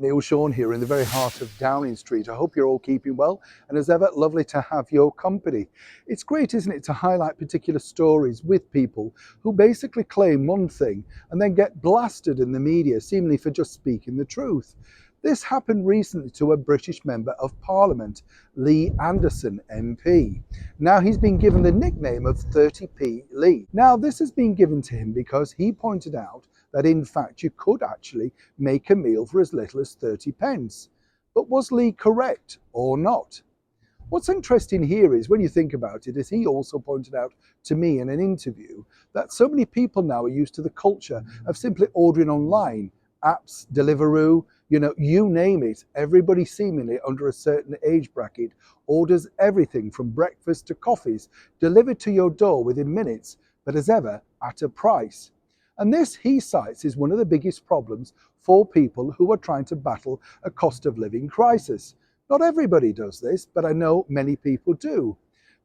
Neil Sean here in the very heart of Downing Street. I hope you're all keeping well, and as ever, lovely to have your company. It's great, isn't it, to highlight particular stories with people who basically claim one thing and then get blasted in the media, seemingly for just speaking the truth. This happened recently to a British Member of Parliament, Lee Anderson MP. Now he's been given the nickname of 30p Lee. Now this has been given to him because he pointed out that in fact you could actually make a meal for as little as 30 pence. But was Lee correct or not? What's interesting here is when you think about it, is he also pointed out to me in an interview that so many people now are used to the culture of simply ordering online, apps, Deliveroo, you name it. Everybody seemingly under a certain age bracket orders everything from breakfast to coffees delivered to your door within minutes, but as ever at a price. And this, he cites, is one of the biggest problems for people who are trying to battle a cost of living crisis. Not everybody does this, but I know many people do.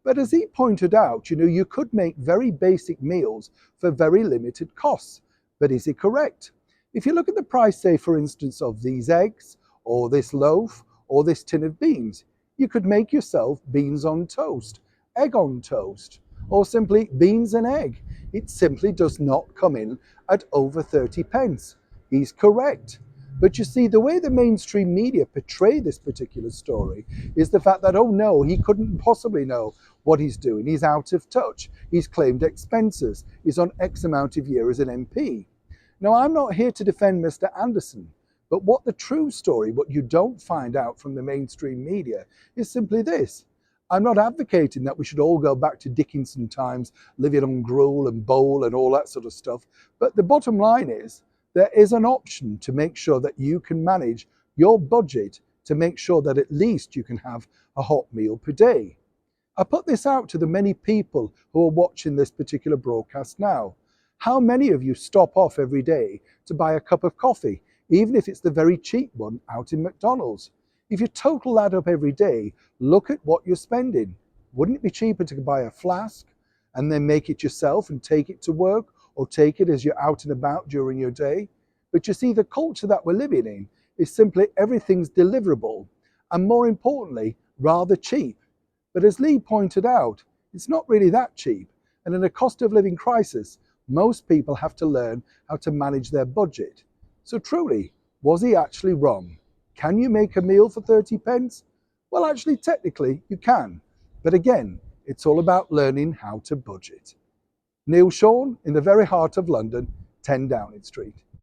But as he pointed out, you could make very basic meals for very limited costs. But is he correct? If you look at the price, say, for instance, of these eggs, or this loaf, or this tin of beans, you could make yourself beans on toast, egg on toast, or simply beans and egg. It simply does not come in at over 30 pence. He's correct. But you see, the way the mainstream media portray this particular story is the fact that, oh no, he couldn't possibly know what he's doing. He's out of touch. He's claimed expenses. He's on X amount of year as an MP. Now, I'm not here to defend Mr. Anderson, but what the true story, what you don't find out from the mainstream media, is simply this. I'm not advocating that we should all go back to Dickinson times, living on gruel and bowl and all that sort of stuff. But the bottom line is, there is an option to make sure that you can manage your budget to make sure that at least you can have a hot meal per day. I put this out to the many people who are watching this particular broadcast now. How many of you stop off every day to buy a cup of coffee, even if it's the very cheap one out in McDonald's? If you total that up every day, look at what you're spending. Wouldn't it be cheaper to buy a flask and then make it yourself and take it to work, or take it as you're out and about during your day? But you see, the culture that we're living in is simply everything's deliverable, and more importantly, rather cheap. But as Lee pointed out, it's not really that cheap. And in a cost of living crisis, most people have to learn how to manage their budget. So truly, was he actually wrong? Can you make a meal for 30 pence? Well, actually, technically, you can. But again, it's all about learning how to budget. Neil Sean in the very heart of London, 10 Downing Street.